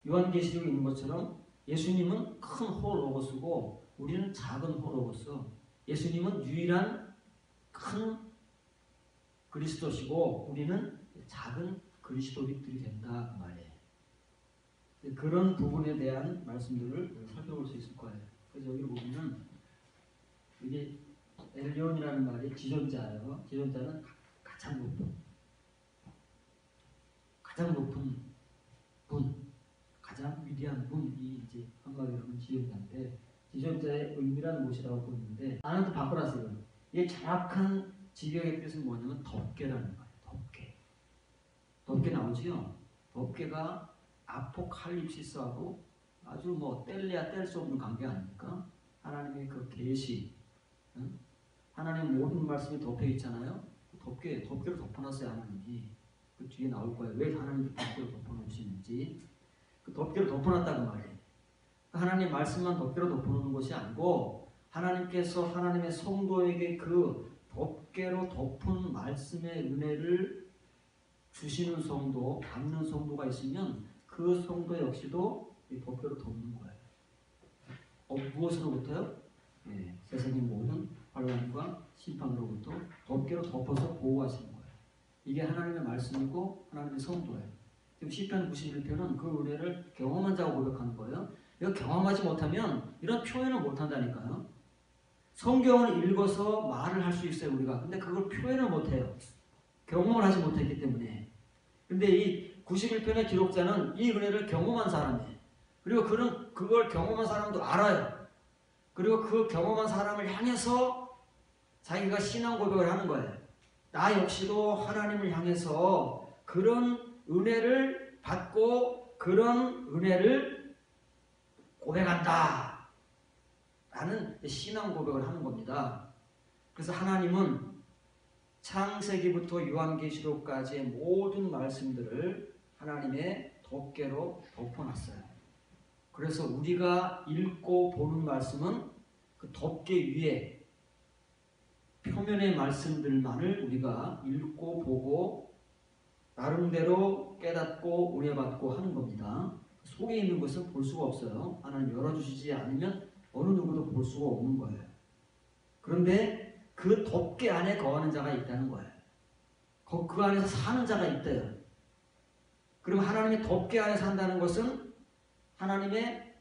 요한계시록에 있는 것처럼 예수님은 큰 호로고스고 우리는 작은 호로고스. 예수님은 유일한 큰 그리스도시고 우리는 작은 그리스도인들이 된다 그 말이에요. 그런 부분에 대한 말씀들을 살펴볼 수 있을 거예요. 그래서 여기 보면은 이게 엘리온이라는 말이 지존자예요. 지존자는 가장 높은 분, 가장 위대한 분이 이제 한마디로 하면 지존자인데 지존자의 의미라는 것이라고 보는데 나는 또 바꿔놨어요. 이게 정확한 직역의 뜻은 뭐냐면 덮개라는 거예요. 덮개 나오지요. 덮개가 아포칼립시스하고 아주 뭐 뗄래야 뗄 수 없는 관계 아닙니까? 하나님의 그 계시, 하나님의 모든 말씀이 덮여 있잖아요. 덮개로 덮어놨어요. 하나님이 그 뒤에 나올 거예요. 왜 하나님이 덮개로 덮어놓으시는지. 그 덮개로 덮어놨다고 말이에요. 하나님 말씀만 덮개로 덮어놓는 것이 아니고 하나님께서 하나님의 성도에게 그 덮개로 덮은 말씀의 은혜를 주시는 성도, 받는 성도가 있으면 그 성도 역시도 이 덮개로 덮는 거예요. 무엇으로부터요? 세상의 모든 환난과 심판으로부터 덮개로 덮어서 보호하시는 거예요. 이게 하나님의 말씀이고 하나님의 성도예요. 지금 시편 91편은 그 은혜를 경험한 자가 고백하는 거예요. 이거 경험하지 못하면 이런 표현을 못한다니까요. 성경을 읽어서 말을 할 수 있어요 우리가. 근데 그걸 표현을 못해요. 경험을 하지 못했기 때문에. 근데 이 91편의 기록자는 이 은혜를 경험한 사람이에요. 그리고 그걸 경험한 사람도 알아요. 그리고 그 경험한 사람을 향해서 자기가 신앙 고백을 하는 거예요. 나 역시도 하나님을 향해서 그런 은혜를 받고 그런 은혜를 고백한다 라는 신앙 고백을 하는 겁니다. 그래서 하나님은 창세기부터 요한계시록까지의 모든 말씀들을 하나님의 덮개로 덮어놨어요. 그래서 우리가 읽고 보는 말씀은 그 덮개 위에 표면의 말씀들만을 우리가 읽고 보고 나름대로 깨닫고 은혜받고 하는 겁니다. 속에 있는 것은 볼 수가 없어요. 하나님 열어주시지 않으면 어느 누구도 볼 수가 없는 거예요. 그런데 그 덮개 안에 거하는 자가 있다는 거예요. 그 안에서 사는 자가 있대요. 그럼 하나님의 덮개 안에 산다는 것은 하나님의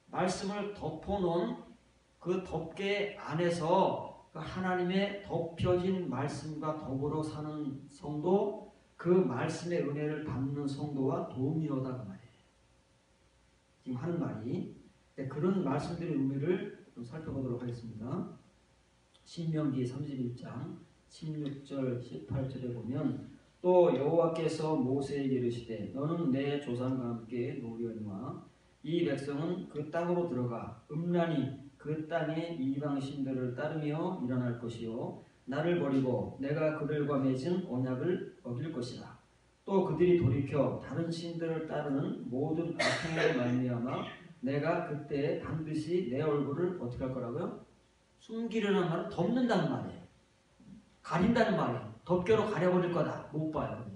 말씀을 덮어놓은 그 덮개 안에서 하나님의 덮여진 말씀과 더불어 사는 성도, 그 말씀의 은혜를 받는 성도와 동의어다 그 말이에요. 지금 하는 말이 그런 말씀들의 의미를 좀 살펴보도록 하겠습니다. 신명기 31장 16절 18절에 보면 또 여호와께서 모세에게 이르시되 너는 내 조상과 함께 노려니와 이 백성은 그 땅으로 들어가 음란히 그 땅의 이방 신들을 따르며 일어날 것이요 나를 버리고 내가 그들과 맺은 언약을 어길 것이다. 또 그들이 돌이켜 다른 신들을 따르는 모든 악행으로 말미암아 내가 그때 반드시 내 얼굴을 어떻게 할 거라고요? 숨기려는 말은 덮는다는 말이에요. 가린다는 말이에요. 덮개로 가려버릴 거다. 못 봐요.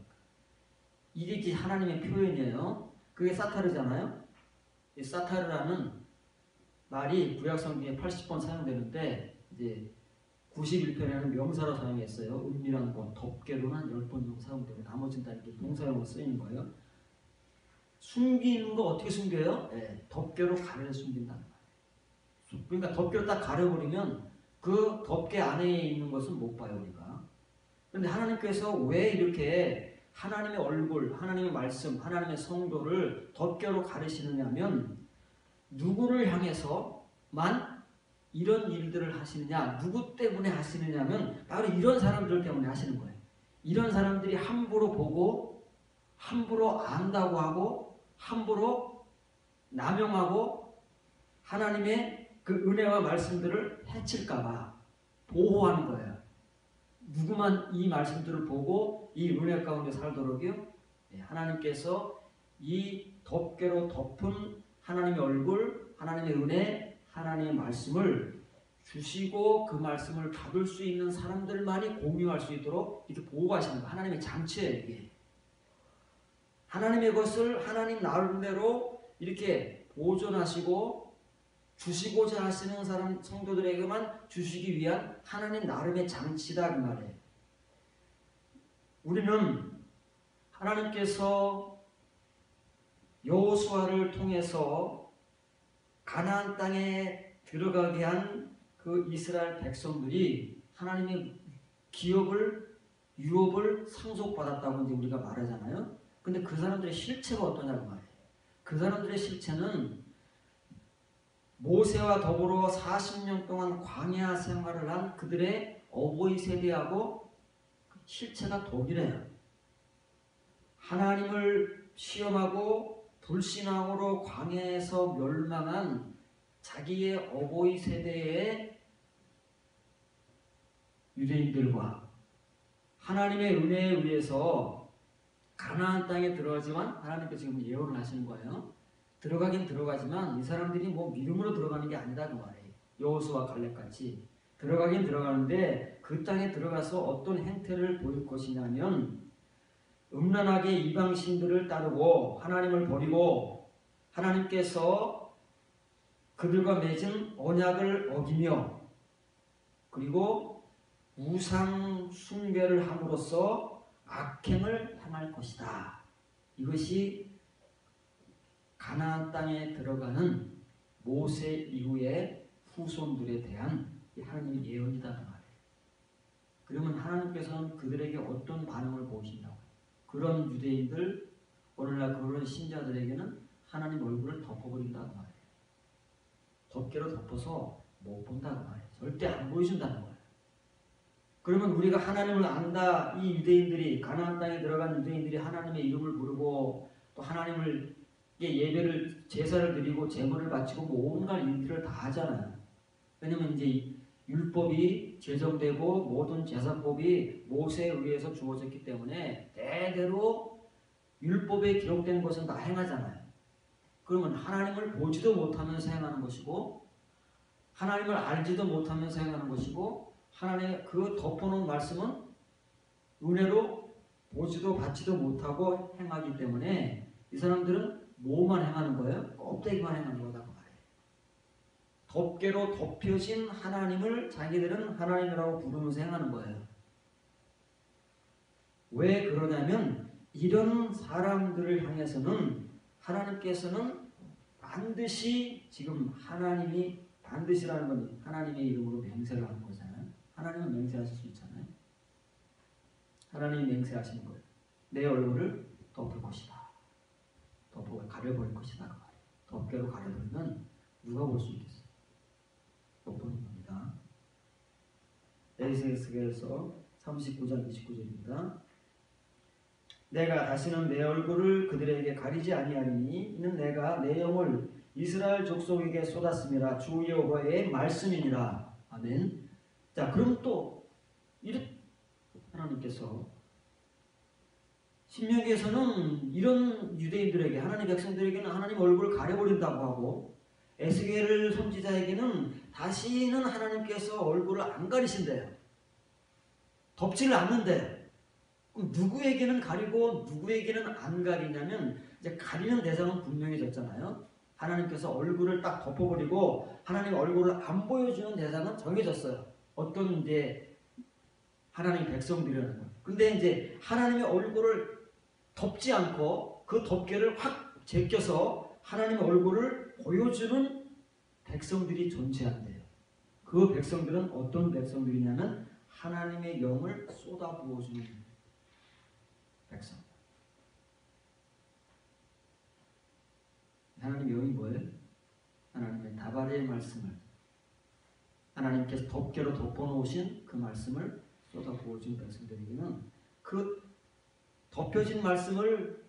이게 하나님의 표현이에요. 그게 사타르잖아요. 이 사타르라는 말이 구약성경에 80번 사용되는데 이제 91편에는 명사로 사용했어요. 은밀한 곳, 덮개로는 한 10번 정도 사용되고 나머지는 다 이렇게 동사용으로 쓰이는 거예요. 숨기는 거 어떻게 숨겨요? 덮개로 가려 숨긴다는 말이에요. 그러니까 덮개로 딱 가려버리면 그 덮개 안에 있는 것은 못 봐요 우리가. 그런데 하나님께서 왜 이렇게 하나님의 얼굴, 하나님의 말씀, 하나님의 성도를 덮개로 가리시느냐면 누구를 향해서만 이런 일들을 하시느냐, 누구 때문에 하시느냐면 바로 이런 사람들 때문에 하시는 거예요. 이런 사람들이 함부로 보고 함부로 안다고 하고 함부로 남용하고 하나님의 그 은혜와 말씀들을 해칠까봐 보호하는 거예요. 누구만 이 말씀들을 보고 이 은혜 가운데 살도록요 하나님께서 이 덮개로 덮은 하나님의 얼굴, 하나님의 은혜, 하나님의 말씀을 주시고 그 말씀을 받을 수 있는 사람들만이 공유할 수 있도록 이렇게 보호하시는 거예요. 하나님의 장치예요 이게. 하나님의 것을 하나님 나름대로 이렇게 보존하시고 주시고자 하시는 사람 성도들에게만 주시기 위한 하나님 나름의 장치다 그 말이에요. 우리는 하나님께서 여호수아를 통해서 가나안 땅에 들어가게 한 그 이스라엘 백성들이 하나님의 기업을 유업을 상속받았다고 이제 우리가 말하잖아요. 근데 그 사람들의 실체가 어떠냐고 말이에요. 그 사람들의 실체는 모세와 더불어 40년 동안 광야 생활을 한 그들의 어버이 세대하고 실체가 동일해요. 하나님을 시험하고 불신앙으로 광야에서 멸망한 자기의 어버이 세대의 유대인들과 하나님의 은혜에 의해서 가나안 땅에 들어가지만 하나님께서 지금 예언을 하시는 거예요. 들어가긴 들어가지만 이 사람들이 뭐 믿음으로 들어가는 게 아니다 그 말이에요. 여호수아 갈렙같이 들어가긴 들어가는데 그 땅에 들어가서 어떤 행태를 보일 것이냐면 음란하게 이방신들을 따르고 하나님을 버리고 하나님께서 그들과 맺은 언약을 어기며 그리고 우상 숭배를 함으로써 악행을 행할 것이다. 이것이 가나안 땅에 들어가는 모세 이후의 후손들에 대한 하나님의 예언이다 그 말이에요. 그러면 하나님께서는 그들에게 어떤 반응을 보이신다고? 그런 유대인들 오늘날 그런 신자들에게는 하나님 얼굴을 덮어버린다고 말이에요. 덮개로 덮어서 못 본다고 말이에요. 절대 안 보여준다는 거예요. 그러면 우리가 하나님을 안다. 이 유대인들이 가나안 땅에 들어간 유대인들이 하나님의 이름을 부르고 또 하나님을 예배를 제사를 드리고 제물을 바치고 뭐 온갖 일들을 다 하잖아요. 왜냐면 이제 율법이 제정되고 모든 제사법이 모세에 의해서 주어졌기 때문에 대대로 율법에 기록된 것은 다 행하잖아요. 그러면 하나님을 보지도 못하면서 행하는 것이고 하나님을 알지도 못하면서 행하는 것이고 하나님의 그 덮어놓은 말씀은 은혜로 보지도 받지도 못하고 행하기 때문에 이 사람들은 뭐만 행하는 거예요? 껍데기만 행하는 거다 그 말이에요. 덮개로 덮여진 하나님을 자기들은 하나님이라고 부르면서 행하는 거예요. 왜 그러냐면 이런 사람들을 향해서는 하나님께서는 반드시 지금 하나님이 반드시라는 건 하나님의 이름으로 맹세를 하는 거잖아요. 하나님은 맹세하실 수 있잖아요. 하나님이 맹세하시는 거예요. 내 얼굴을 덮을 것이다. 덮어 가려버릴 것이다. 그 말이에요. 덮개로 가려버리면 누가 볼 수 있겠어요? 못 보는 겁니다. 에스겔서 39장 29절입니다. 내가 다시는 내 얼굴을 그들에게 가리지 아니하리니 이는 내가 내 영을 이스라엘 족속에게 쏟았음이라 주 여호와의 말씀이니라. 아멘. 자, 그럼 또 이렇게 하나님께서 신명기에서는 이런 유대인들에게 하나님 백성들에게는 하나님 얼굴을 가려버린다고 하고 에스겔 선지자에게는 다시는 하나님께서 얼굴을 안 가리신대요. 덮지를 않는데 그럼 누구에게는 가리고 누구에게는 안 가리냐면 이제 가리는 대상은 분명해졌잖아요. 하나님께서 얼굴을 딱 덮어버리고 하나님 얼굴을 안 보여주는 대상은 정해졌어요. 어떤 이제 하나님 백성들이라는 거예요. 근데 이제 하나님의 얼굴을 덮지 않고 그 덮개를 확 제껴서 하나님의 얼굴을 보여주는 백성들이 존재한대요. 그 백성들은 어떤 백성들이냐면 하나님의 영을 쏟아부어주는 백성. 하나님의 영이 뭐예요? 하나님의 다발의 말씀을 하나님께서 덮개로 덮어놓으신 그 말씀을 쏟아부어준 백성들에게는 그 덮여진 말씀을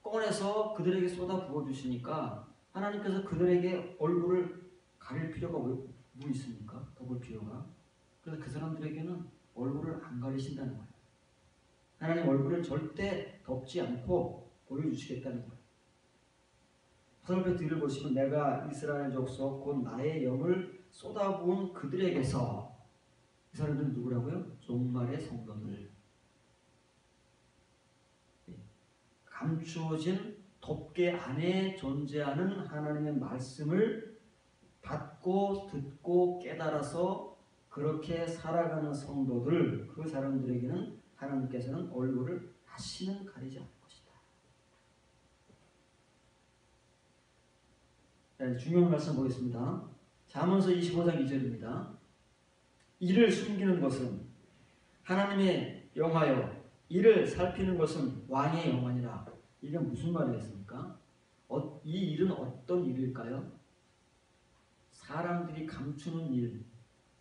꺼내서 그들에게 쏟아부어주시니까 하나님께서 그들에게 얼굴을 가릴 필요가 뭐 있습니까? 덮을 필요가. 그래서 그 사람들에게는 얼굴을 안 가리신다는 거예요. 하나님 얼굴을 절대 덮지 않고 보여주시겠다는 거예요. 화살표 뒤를 보시면 내가 이스라엘 족속 곧 나의 영을 쏟아부은 그들에게서 이 사람들은 누구라고요? 종말의 성도들. 감추어진 덮개 안에 존재하는 하나님의 말씀을 받고 듣고 깨달아서 그렇게 살아가는 성도들, 그 사람들에게는 하나님께서는 얼굴을 다시는 가리지 않을 것이다. 네, 중요한 말씀 보겠습니다. 잠언서 25장 2절입니다. 이를 숨기는 것은 하나님의 영화요, 이를 살피는 것은 왕의 영화니라. 이게 무슨 말이겠습니까? 이 일은 어떤 일일까요? 사람들이 감추는 일,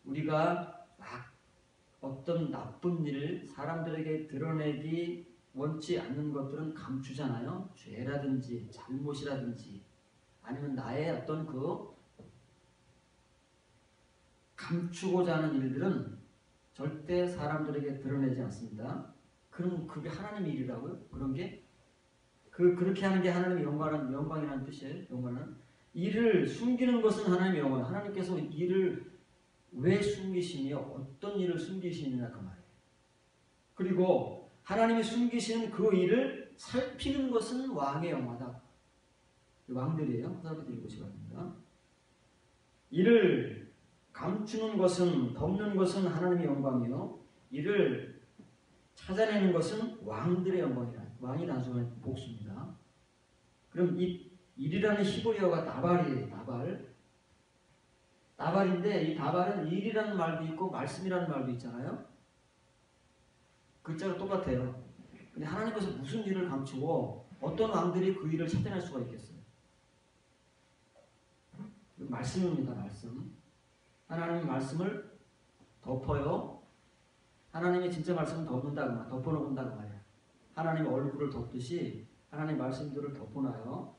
우리가 어떤 나쁜 일을 사람들에게 드러내기 원치 않는 것들은 감추잖아요. 죄라든지 잘못이라든지 아니면 나의 어떤 그 감추고자 하는 일들은 절대 사람들에게 드러내지 않습니다. 그럼 그게 하나님의 일이라고요? 그런 게? 그렇게 하는 게 하나님의 영광이라는 뜻이에요. 영광은 일을 숨기는 것은 하나님의 영광. 하나님께서 일을 왜 숨기시며 어떤 일을 숨기시느냐 그 말이에요. 그리고 하나님이 숨기시는 그 일을 살피는 것은 왕의 영화다. 왕들이에요. 사람들이 읽으시기 바랍니다. 이를 감추는 것은, 덮는 것은 하나님의 영광이요, 이를 찾아내는 것은 왕들의 영광이라. 왕이 나중에 복수입니다. 그럼 이 일이라는 히브리어가 다발이에요. 다발인데 이 다발은 일이라는 말도 있고 말씀이라는 말도 있잖아요. 글자가 똑같아요. 근데 하나님께서 무슨 일을 감추고 어떤 왕들이 그 일을 찾아낼 수가 있겠어요? 말씀입니다. 말씀. 하나님의 말씀을 덮어요. 하나님의 진짜 말씀을 덮는다고, 덮어놓는다고 말이야. 하나님의 얼굴을 덮듯이 하나님의 말씀들을 덮어놔요.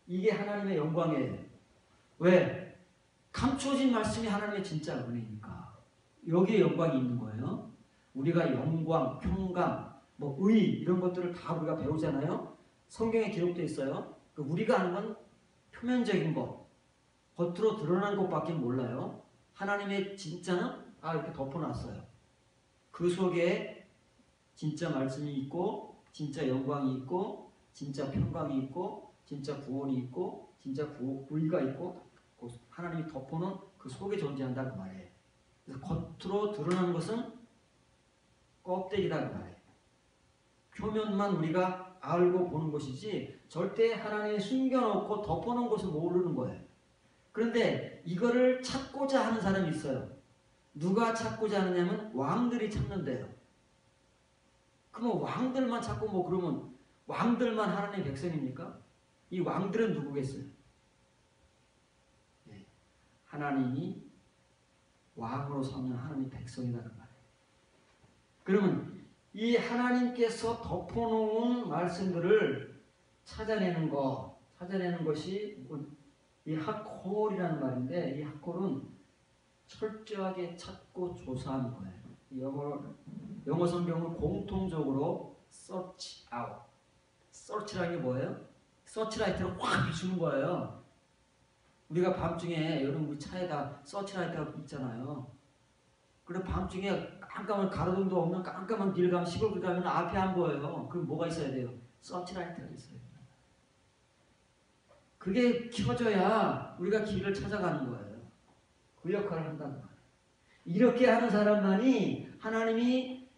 이게 하나님의 영광이에요. 왜? 감추어진 말씀이 하나님의 진짜 은혜니까. 여기에 영광이 있는 거예요. 우리가 영광, 평강, 의 이런 것들을 다 우리가 배우잖아요. 성경에 기록되어 있어요. 우리가 아는 건 표면적인 것, 겉으로 드러난 것밖에 몰라요. 하나님의 진짜는 이렇게 덮어놨어요. 그 속에 진짜 말씀이 있고, 진짜 영광이 있고, 진짜 평강이 있고, 진짜 구원이 있고, 진짜 의가 있고, 하나님이 덮어놓은 그 속에 존재한다고 말해요. 그래서 겉으로 드러나는 것은 껍데기라고 말해요. 표면만 우리가 알고 보는 것이지 절대 하나님이 숨겨놓고 덮어놓은 것을 모르는 거예요. 그런데 이거를 찾고자 하는 사람이 있어요. 누가 찾고자 하느냐면 왕들이 찾는데요. 그러면 왕들만 찾고 그러면 왕들만 하나님의 백성입니까? 이 왕들은 누구겠어요? 네. 하나님이 왕으로 서면 하나님의 백성이라는 말이에요. 그러면 이 하나님께서 덮어놓은 말씀들을 찾아내는 것이 이 하콜이라는 말인데, 이 하콜은 철저하게 찾고 조사하는 거예요. 영어 성경은 공통적으로 search out. search라는 게 뭐예요? 서치라이트를 확 비추는 거예요. 우리가 밤중에 여러분 우리 차에다 서치라이트가 있잖아요. 그리고 밤중에 깜깜한 가로등도 없는 깜깜한 길 가면, 시골 길 가면 앞에 안 보여요. 그럼 뭐가 있어야 돼요? 서치라이트가 있어요. 그게 켜져야 우리가 길을 찾아가는 거예요. 그 역할을 한다는 거예요. 이렇게 하는 사람만이 하나님이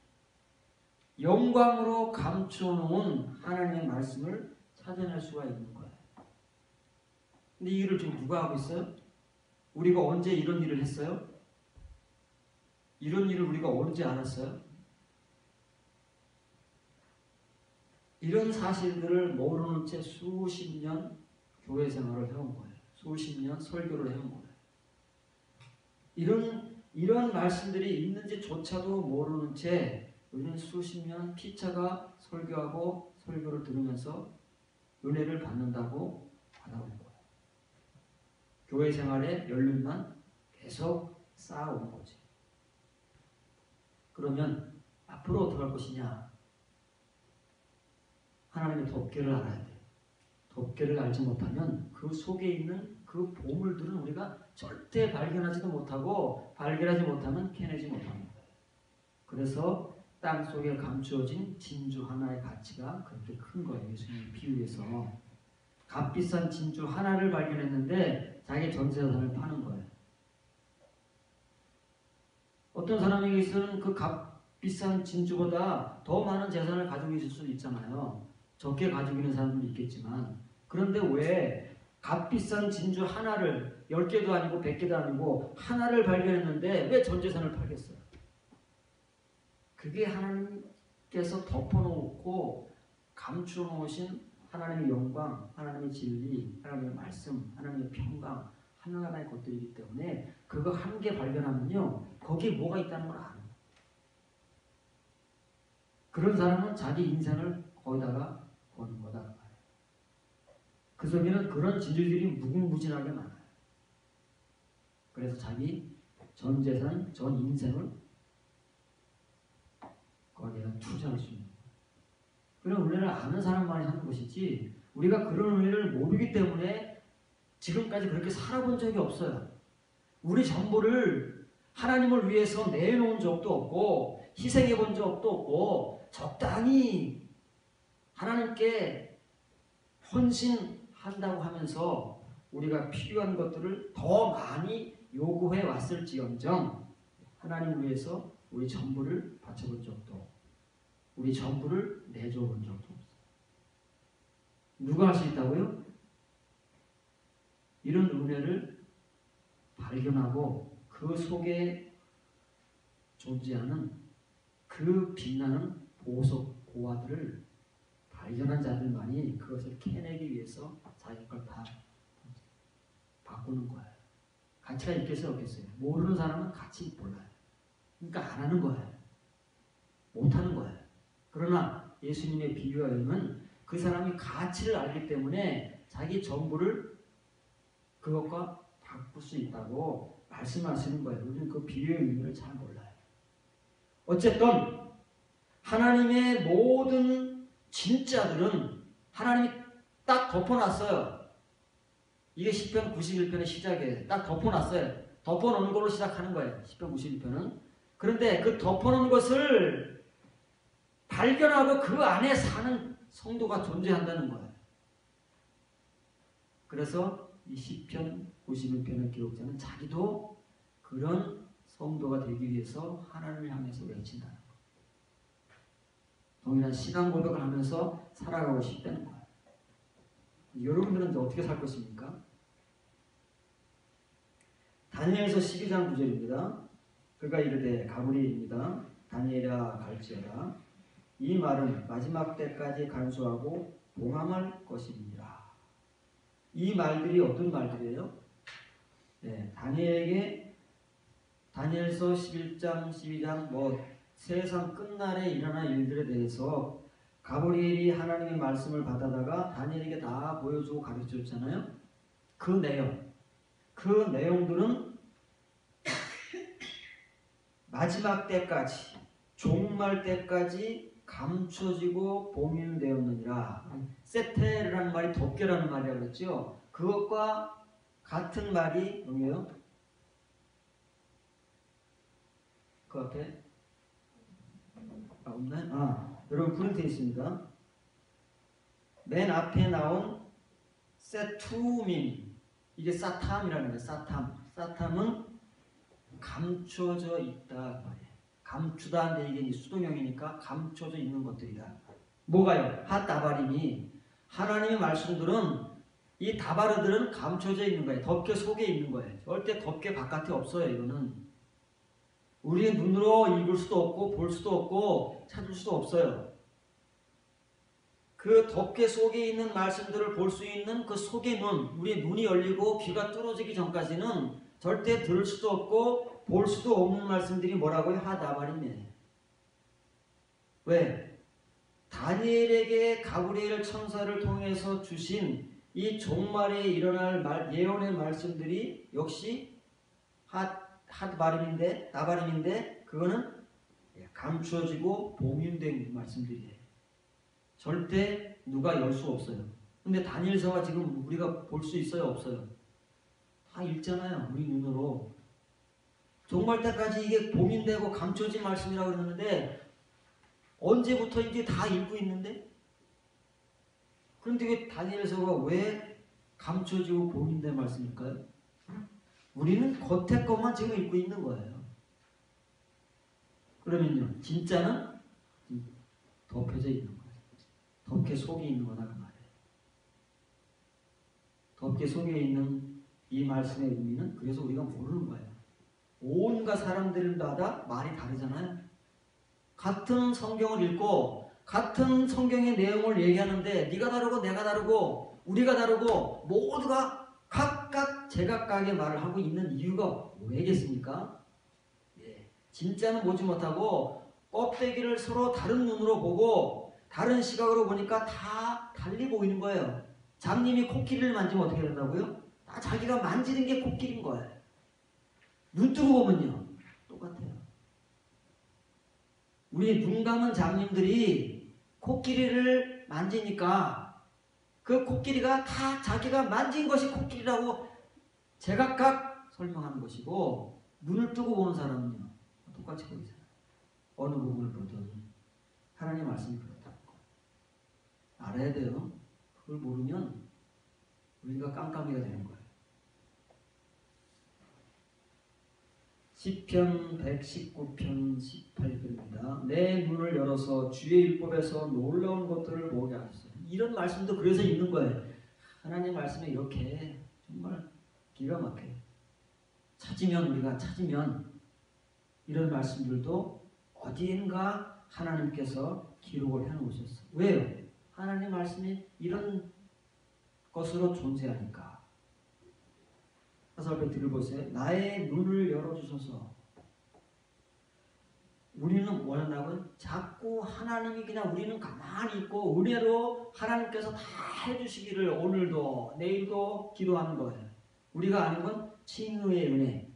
영광으로 감춰놓은 하나님의 말씀을 찾아낼 수가 있는 거예요. 근데 이 일을 지금 누가 하고 있어요? 우리가 언제 이런 일을 했어요? 이런 일을 우리가 언제 알았어요? 이런 사실들을 모르는 채 수십 년 교회 생활을 해온 거예요. 수십 년 설교를 해온 거예요. 이런 말씀들이 있는지조차도 모르는 채 우리는 수십 년 피차가 설교하고 설교를 들으면서 은혜를 받는다고 받아온 거예요. 교회 생활의 연륜만 계속 쌓아온 거지. 그러면 앞으로 어떻게 할 것이냐? 하나님의 덮개를 알아야 돼요. 덮개를 알지 못하면 그 속에 있는 그 보물들은 우리가 절대 발견하지도 못하고 발견하지 못하면 캐내지 못하는 거예요. 그래서 땅 속에 감추어진 진주 하나의 가치가 그렇게 큰 거예요. 예수님 비유에서 값비싼 진주 하나를 발견했는데 자기 전 재산을 파는 거예요. 어떤 사람에게서는 그 값비싼 진주보다 더 많은 재산을 가지고 있을 수도 있잖아요. 적게 가지고 있는 사람도 있겠지만, 그런데 왜 값비싼 진주 하나를 10개도 아니고 100개도 아니고 하나를 발견했는데 왜 전 재산을 팔겠어요? 그게 하나님께서 덮어놓고 감추어놓으신 하나님의 영광, 하나님의 진리, 하나님의 말씀, 하나님의 평강, 하나하나의 것들이기 때문에 그거 한 개 발견하면요, 거기에 뭐가 있다는 걸 알아요. 그런 사람은 자기 인생을 거기다가 거는 거다. 그 속에는 그런 진리들이 무궁무진하게 많아요. 그래서 자기 전 재산, 전 인생을 거기에다 투자할 수 있는 거예요. 그런 은혜를 아는 사람만이 하는 것이지, 우리가 그런 은혜를 모르기 때문에 지금까지 그렇게 살아본 적이 없어요. 우리 전부를 하나님을 위해서 내놓은 적도 없고 희생해 본 적도 없고 적당히 하나님께 헌신한다고 하면서 우리가 필요한 것들을 더 많이 요구해 왔을지언정 하나님을 위해서 우리 전부를 바쳐본 적도, 우리 전부를 내줘 본 적도 없어요. 누가 할 수 있다고요? 이런 은혜를 발견하고 그 속에 존재하는 그 빛나는 보석, 보화들을 발견한 자들만이 그것을 캐내기 위해서 자기 걸 다 바꾸는 거예요. 가치가 있겠어요, 없겠어요? 모르는 사람은 가치 몰라요. 그러니까 안 하는 거예요. 못 하는 거예요. 그러나 예수님의 비유와 의미는 그 사람이 가치를 알기 때문에 자기 전부를 그것과 바꿀 수 있다고 말씀하시는 거예요. 우리는 그 비유의 의미를 잘 몰라요. 어쨌든 하나님의 모든 진짜들은 하나님이 딱 덮어놨어요. 이게 시편 91편의 시작이에요. 딱 덮어놨어요. 덮어놓은 걸로 시작하는 거예요. 시편 91편은. 그런데 그 덮어놓은 것을 발견하고 그 안에 사는 성도가 존재한다는 거예요. 그래서 이 시편 91편의 기록자는 자기도 그런 성도가 되기 위해서 하나님을 향해서 외친다는 거예요. 동일한 신앙 고백을 하면서 살아가고 싶다는 거예요. 여러분들은 이제 어떻게 살 것입니까? 다니엘서 12장 9절입니다. 그가 이르되 가브리엘입니다. 다니엘아 갈지어다. 이 말은 마지막 때까지 간수하고 봉함할 것입니다. 이 말들이 어떤 말들이에요? 네, 다니엘에게 다니엘서 11장, 12장 세상 끝날에 일어날 일들에 대해서 가브리엘이 하나님의 말씀을 받아다가 다니엘에게 다 보여주고 가르쳐줬잖아요. 그 내용들은 마지막 때까지, 종말 때까지 감춰지고 봉인되었느니라. 세테르라는 말이 덮개라는 말이라고 그랬죠. 그것과 같은 말이 뭐예요? 그 앞에 없나요? 여러분 프린트에 있습니다. 맨 앞에 나온 세투민, 이게 사탐이라는 거예요. 사탐은 감춰져 있다 말이에요. 감추다인데 이게 수동형이니까 감춰져 있는 것들이다. 뭐가요? 핫다바림이 하나님의 말씀들은 이 다바르들은 감춰져 있는 거예요. 덮개 속에 있는 거예요. 절대 덮개 바깥에 없어요. 이거는 우리의 눈으로 읽을 수도 없고 볼 수도 없고 찾을 수도 없어요. 그 덮개 속에 있는 말씀들을 볼 수 있는 그 속의 눈, 우리의 눈이 열리고 귀가 뚫어지기 전까지는 절대 들을 수도 없고 볼 수도 없는 말씀들이 뭐라고요? 하다바림이에요. 왜? 다니엘에게 가브리엘 천사를 통해서 주신 이 종말에 일어날 예언의 말씀들이 역시 다바림인데 그거는 감추어지고 봉인된 말씀들이에요. 절대 누가 열 수 없어요. 근데 다니엘서가 지금 우리가 볼 수 있어요? 없어요? 다 읽잖아요. 우리 눈으로. 종말 때까지 이게 봉인되고 감춰진 말씀이라고 그러는데 언제부터인지 다 읽고 있는데? 그런데 왜 다니엘서가 왜 감춰지고 봉인된 말씀일까요? 우리는 겉에 것만 지금 읽고 있는 거예요. 그러면요, 진짜는 덮여져 있는 거예요. 덮개 속에 있는 거다 그 말이에요. 덮개 속에 있는 이 말씀의 의미는 그래서 우리가 모르는 거예요. 온갖 사람들마다 말이 다르잖아요. 같은 성경을 읽고 같은 성경의 내용을 얘기하는데 네가 다르고 내가 다르고 우리가 다르고 모두가 각각 제각각의 말을 하고 있는 이유가 왜겠습니까? 예, 진짜는 보지 못하고 껍데기를 서로 다른 눈으로 보고 다른 시각으로 보니까 다 달리 보이는 거예요. 장님이 코끼리를 만지면 어떻게 된다고요? 다 자기가 만지는 게 코끼리인 거예요. 눈 뜨고 보면요 똑같아요. 우리 눈 감은 장님들이 코끼리를 만지니까 그 코끼리가 다 자기가 만진 것이 코끼리라고 제각각 설명하는 것이고, 눈을 뜨고 보는 사람은요 똑같이 보이잖아요. 어느 부분을 보든 하나님 말씀이 그렇다는 거 알아야 돼요. 그걸 모르면 우리가 깜깜이가 되는 거예요. 시편 119편 18절입니다. 내 눈을 열어서 주의 율법에서 놀라운 것들을 보게 하소서. 이런 말씀도 그래서 있는 거예요. 하나님 말씀에 이렇게 정말 기가 막혀요. 우리가 찾으면 이런 말씀들도 어디인가 하나님께서 기록을 해놓으셨어요. 왜요? 하나님 말씀이 이런 것으로 존재하니까. 화살표 들어보세요. 나의 눈을 열어주셔서. 우리는 원한다고요? 자꾸 하나님이 그냥 우리는 가만히 있고 은혜로 하나님께서 다 해주시기를 오늘도 내일도 기도하는 거예요. 우리가 아는 건 칭의의 은혜.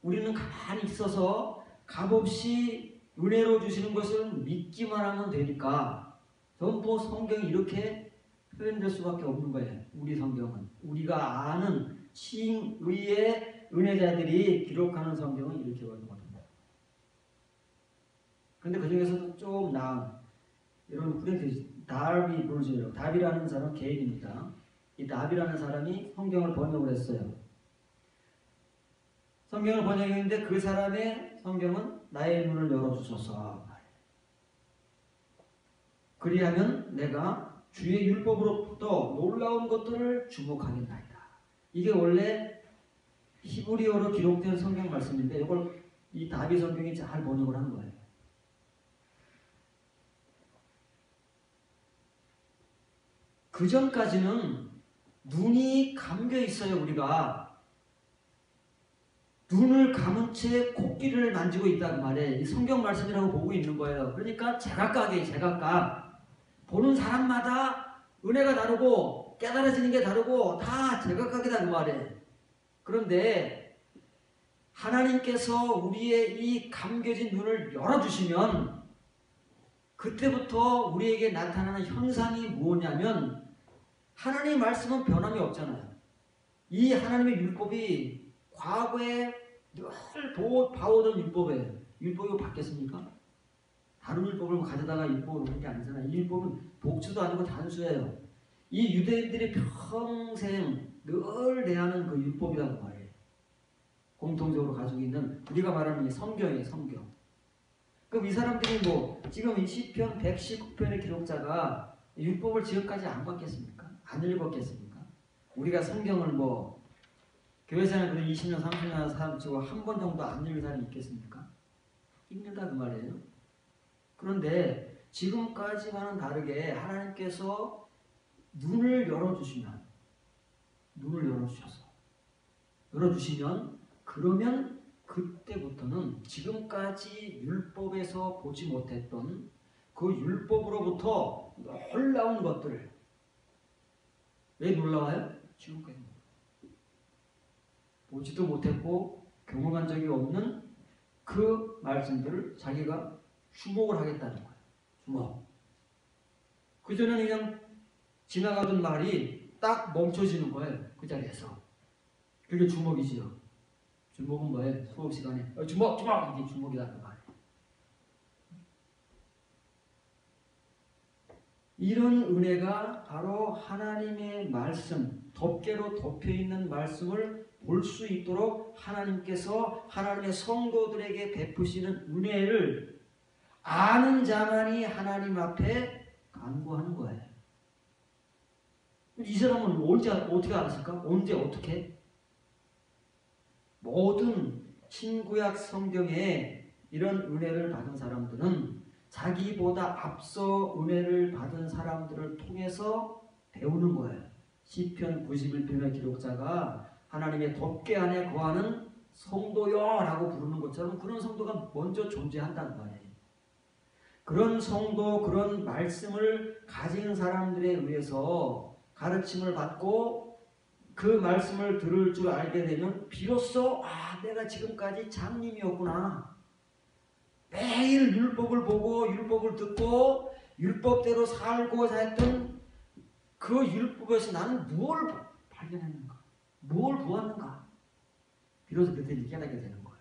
우리는 가만히 있어서 값없이 은혜로 주시는 것을 믿기만 하면 되니까 전부 성경이 이렇게 표현될 수밖에 없는 거예요. 우리 성경은. 우리가 아는 칭의의 은혜자들이 기록하는 성경은 이렇게 보거든요. 그런데 그 중에서도 좀 나은, 여러분 후레 다비 버전이라고, 다비라는 사람은 개인입니다. 이 다비라는 사람이 성경을 번역을 했어요. 성경을 번역했는데 그 사람의 성경은 나의 눈을 열어주소서. 그리하면 내가 주의 율법으로부터 놀라운 것들을 주목하겠나이다. 이게 원래 히브리어로 기록된 성경 말씀인데 이걸 이 다비 성경이 잘 번역을 한 거예요. 그 전까지는 눈이 감겨 있어요. 우리가 눈을 감은 채 코끼리를 만지고 있다 그 말에 이 성경 말씀이라고 보고 있는 거예요. 그러니까 제각각 보는 사람마다 은혜가 다르고 깨달아지는 게 다르고 다 제각각이다 그 말에. 그런데 하나님께서 우리의 이 감겨진 눈을 열어주시면 그때부터 우리에게 나타나는 현상이 뭐냐면 하나님의 말씀은 변함이 없잖아요. 이 하나님의 율법이 과거에 늘 봐오던 율법이에요. 율법이 바뀌었습니까? 다른 율법을 가져다가 율법을 하는 게 아니잖아요. 이 율법은 복수도 아니고 단수예요. 이 유대인들이 평생 늘 대하는 그 율법이라고 말해요. 공통적으로 가지고 있는 우리가 말하는 이 성경이에요. 성경. 그럼 이 사람들이 지금 이 시편 119편의 기록자가 율법을 지금까지 안 봤겠습니까? 안 읽었겠습니까? 우리가 성경을 교회생활 20년 30년 사람 치고 한 번 정도 안 읽는 사람이 있겠습니까? 읽는다 그 말이에요. 그런데 지금까지와는 다르게 하나님께서 눈을 열어주시면 그러면 그때부터는 지금까지 율법에서 보지 못했던 그 율법으로부터 놀라운 것들. 왜 놀라워요? 지금까지 보지도 못했고 경험한 적이 없는 그 말씀들을 자기가 주목을 하겠다는 거예요. 주목. 그전에는 그냥 지나가던 말이 딱 멈춰지는 거예요. 그 자리에서. 그게 주목이지요. 주목은 뭐예요? 수업 시간에 주목! 이게 주목이라는 말이에요. 이런 은혜가 바로 하나님의 말씀, 덮개로 덮여있는 말씀을 볼 수 있도록 하나님께서 하나님의 성도들에게 베푸시는 은혜를 아는 자만이 하나님 앞에 간구하는 거예요. 이 사람은 언제 어떻게 알았을까? 언제 어떻게? 모든 신구약 성경에 이런 은혜를 받은 사람들은 자기보다 앞서 은혜를 받은 사람들을 통해서 배우는 거예요. 시편 91편의 기록자가 하나님의 덮개 안에 거하는 성도여 라고 부르는 것처럼 그런 성도가 먼저 존재한다는 말이에요. 그런 성도, 그런 말씀을 가진 사람들에 의해서 가르침을 받고 그 말씀을 들을 줄 알게 되면 비로소 내가 지금까지 장님이었구나. 매일 율법을 보고 율법을 듣고 율법대로 살고자 했던 그 율법에서 나는 무엇을 발견했는가? 무엇을 보았는가? 비로소 그때 깨닫게 되는 거예요.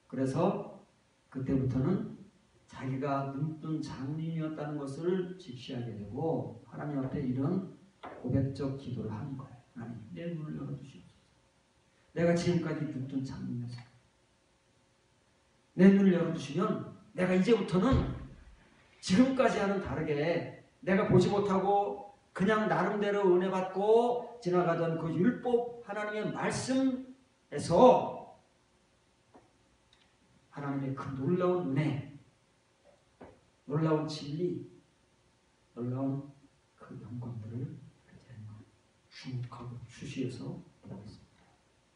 그래서 그때부터는 자기가 눈뜬 장님이었다는 것을 직시하게 되고 하나님 앞에 이런 고백적 기도를 하는 거예요. 하나님, 내 눈을 열어주시옵소서. 내가 지금까지 눈뜬 장님이었어요. 내 눈을 열어주시면 내가 이제부터는 지금까지와는 다르게 내가 보지 못하고 그냥 나름대로 은혜 받고 지나가던 그 율법 하나님의 말씀에서 하나님의 그 놀라운 은혜, 놀라운 진리, 놀라운 그 영광들을 주목하고 주시해서 보겠습니다.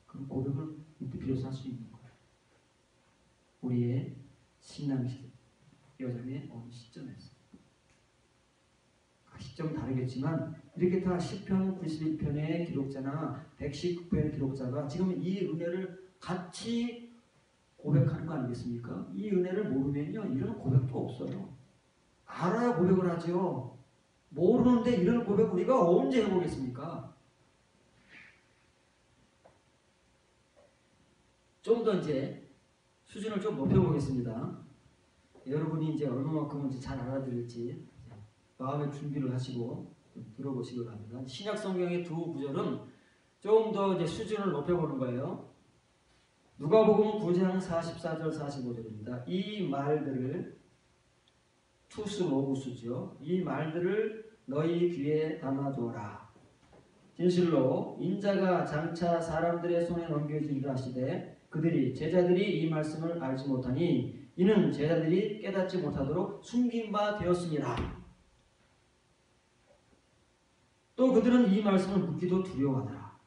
그 고백을 이때 비로소 할 수 있는 거예요. 우리의 신앙 여정의 어느 시점에서 시점은 다르겠지만 이렇게 다 시편 91편의 기록자나 119편의 기록자가 지금 이 은혜를 같이 고백하는 거 아니겠습니까? 이 은혜를 모르면요 이런 고백도 없어요. 알아야 고백을 하죠. 모르는데 이런 고백 우리가 언제 해보겠습니까? 좀 더 이제 수준을 좀 높여보겠습니다. 여러분이 이제 얼마만큼 잘 알아들을지 마음의 준비를 하시고 좀 들어보시기 바랍니다. 신약 성경의 두 구절은 좀 더 이제 수준을 높여보는 거예요. 누가복음 9장 44절 45절입니다. 이 말들을 투스 로구스죠. 이 말들을 너희 귀에 담아두어라. 진실로 인자가 장차 사람들의 손에 넘겨지리라 하시되 그들이 제자들이 이 말씀을 알지 못하니 이는 제자들이 깨닫지 못하도록 숨긴 바 되었습니다. 또 그들은 이 말씀을 묻기도 두려워하더라.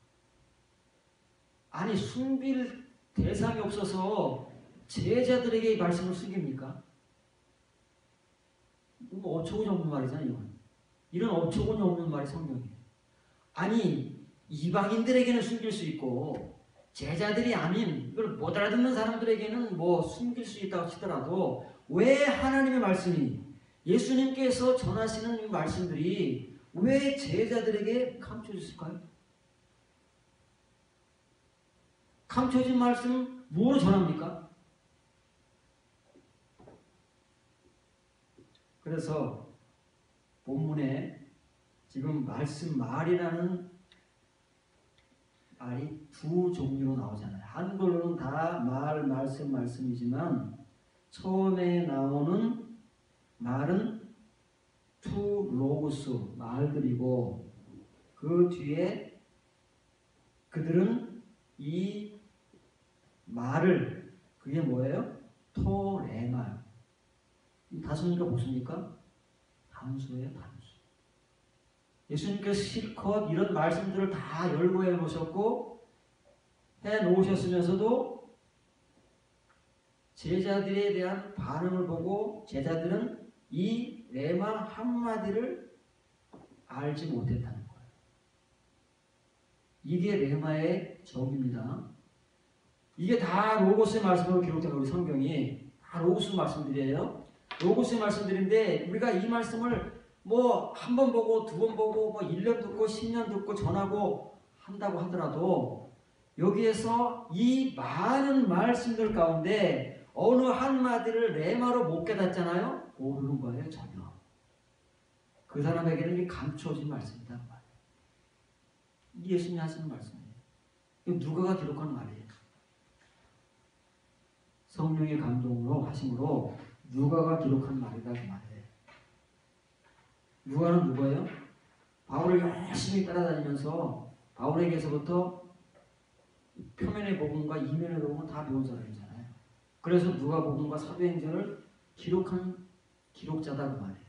아니 숨길 대상이 없어서 제자들에게 이 말씀을 숨깁니까? 뭐 어처구니 없는 말이잖아요. 이건. 이런 어처구니 없는 말이 성경이에요. 아니 이방인들에게는 숨길 수 있고 제자들이 아닌 이걸 못 알아듣는 사람들에게는 뭐 숨길 수 있다고 치더라도 왜 하나님의 말씀이 예수님께서 전하시는 이 말씀들이 왜 제자들에게 감춰졌을까요? 감춰진 말씀 뭐로 전합니까? 그래서 본문에 지금 말씀 말이라는 말이 두 종류로 나오잖아요. 한글로는 다 말씀이지만 처음에 나오는 말은 투 로고스 말들이고 그 뒤에 그들은 이 말을 그게 뭐예요? 토레마. 이 다수니까 무엇입니까? 단수예요, 단수. 예수님께서 실컷 이런 말씀들을 다 열거해 놓으셨고 해 놓으셨으면서도 제자들에 대한 반응을 보고 제자들은 이 레마 한마디를 알지 못했다는 거예요. 이게 레마의 적입니다. 이게 다 로고스의 말씀으로 기록된 우리 성경이 다 로고스 말씀들이에요. 로고스의 말씀들인데 우리가 이 말씀을 뭐 한 번 보고 두 번 보고 뭐 1년 듣고 10년 듣고 전하고 한다고 하더라도 여기에서 이 많은 말씀들 가운데 어느 한마디를 레마로 못 깨닫잖아요. 모르는 거예요, 전혀. 그 사람에게는 이게 감추어진 말씀이다. 예수님이 하시는 말씀이에요. 이거 누가가 기록한 말이에요. 성령의 감동으로 하심으로 누가가 기록한 말이다 그 말이에요. 누가는 누구예요? 바울을 열심히 따라다니면서 바울에게서부터 표면의 복음과 이면의 복음을 다 배운 사람이잖아요. 그래서 누가복음과 사도행전을 기록한 기록자다 그 말이에요.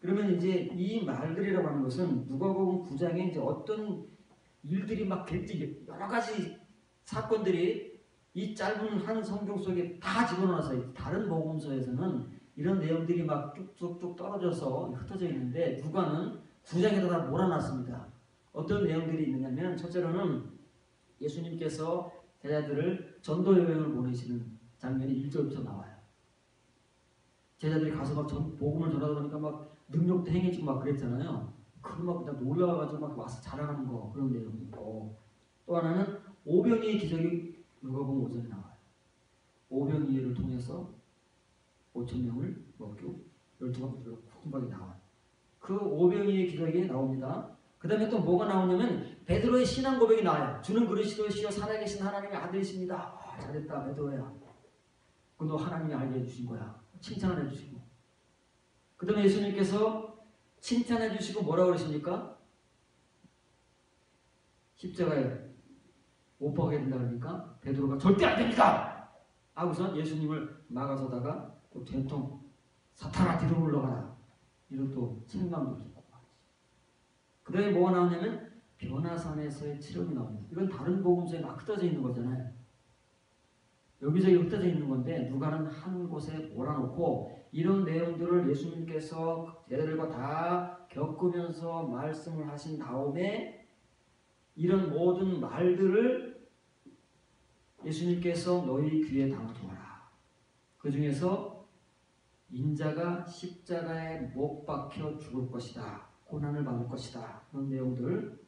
그러면 이제 이 말들이라고 하는 것은 누가복음 9장에 이제 어떤 일들이 막 여러 가지 사건들이 이 짧은 한 성경 속에 다 집어넣어서 다른 복음서에서는 이런 내용들이 막 쭉쭉쭉 떨어져서 흩어져 있는데 누가는 9장에다 다 몰아놨습니다. 어떤 내용들이 있느냐면 첫째로는 예수님께서 제자들을 전도 여행을 보내시는 장면이 1절부터 나와요. 제자들이 가서 막 복음을 전하다 보니까 막 능력도 행해지고 막 그랬잖아요. 그거 막 그냥 놀라가지고 막 와서 자랑하는 거 그런 내용이 있고 또 하나는 오병이의 기적이 누가복음 5장에 나와요. 오병이를 통해서 5,000명을 먹이고 12바퀴로 쿵박이 나와요. 그 오병이의 기적이 나옵니다. 그 다음에 또 뭐가 나오냐면 베드로의 신앙 고백이 나와요. 주는 그리스도시여 살아계신 하나님의 아들이십니다. 잘했다 베드로야. 너 하나님이 알게 해주신 거야. 칭찬을 해주시고 그 다음에 예수님께서 칭찬해 주시고 뭐라고 그러십니까? 십자가에 못 박아야 된다 그러니까 베드로가 절대 안 됩니다! 하고서 예수님을 막아서다가 또 된통 사탄아 뒤로 물러가라 이런 또 책망도 주고 그 다음에 뭐가 나오냐면 변화산에서의 치료이 나옵니다. 이건 다른 복음서에 막 흩어져 있는 거잖아요. 여기저기 흩어져 있는 건데 누가는 한 곳에 몰아놓고 이런 내용들을 예수님께서 제자들과 다 겪으면서 말씀을 하신 다음에 이런 모든 말들을 예수님께서 너희 귀에 담아두어라. 그 중에서 인자가 십자가에 못 박혀 죽을 것이다. 고난을 받을 것이다. 그런 내용들.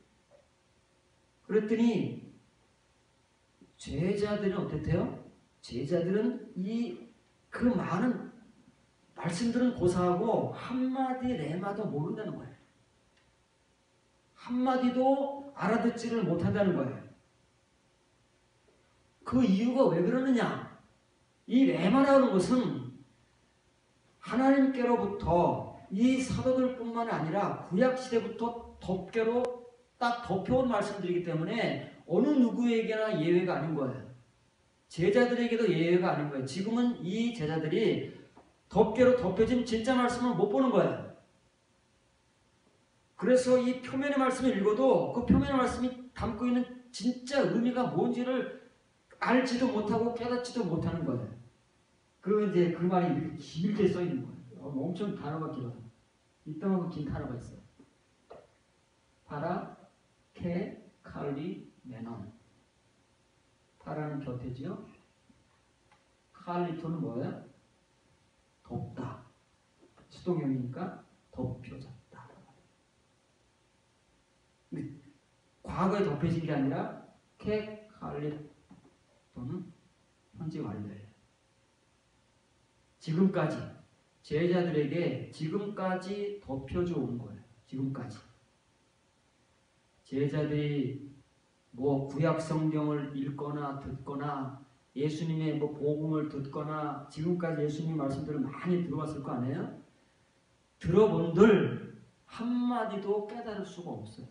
그랬더니 제자들은 어땠대요? 제자들은 그 많은 말씀들은 고사하고 한마디 레마도 모른다는 거예요. 한마디도 알아듣지를 못한다는 거예요. 그 이유가 왜 그러느냐? 이 레마라는 것은 하나님께로부터 이 사도들뿐만 아니라 구약시대부터 덮개로 딱 덮여온 말씀들이기 때문에 어느 누구에게나 예외가 아닌 거예요. 제자들에게도 예외가 아닌 거예요. 지금은 이 제자들이 덮개로 덮여진 진짜 말씀을 못 보는 거예요. 그래서 이 표면의 말씀을 읽어도 그 표면의 말씀이 담고 있는 진짜 의미가 뭔지를 알지도 못하고 깨닫지도 못하는 거예요. 이제 그 말이 이렇게 길게 써 있는 거예요. 엄청 단어가 길어요. 이따만큼 긴 단어가 있어요. 파라, 케, 칼리, 메논. 파라는 곁에지요. 칼리토는 뭐예요? 덮다. 수동형이니까 덮여졌다. 과거에 덮여진 게 아니라 케, 칼리토는 현재 완료예요. 지금까지 제자들에게 지금까지 덮여져 오는 거예요. 지금까지 제자들이 뭐 구약 성경을 읽거나 듣거나 예수님의 뭐 복음을 듣거나 지금까지 예수님 말씀들을 많이 들어봤을 거 아니에요? 들어본들 한마디도 깨달을 수가 없어요.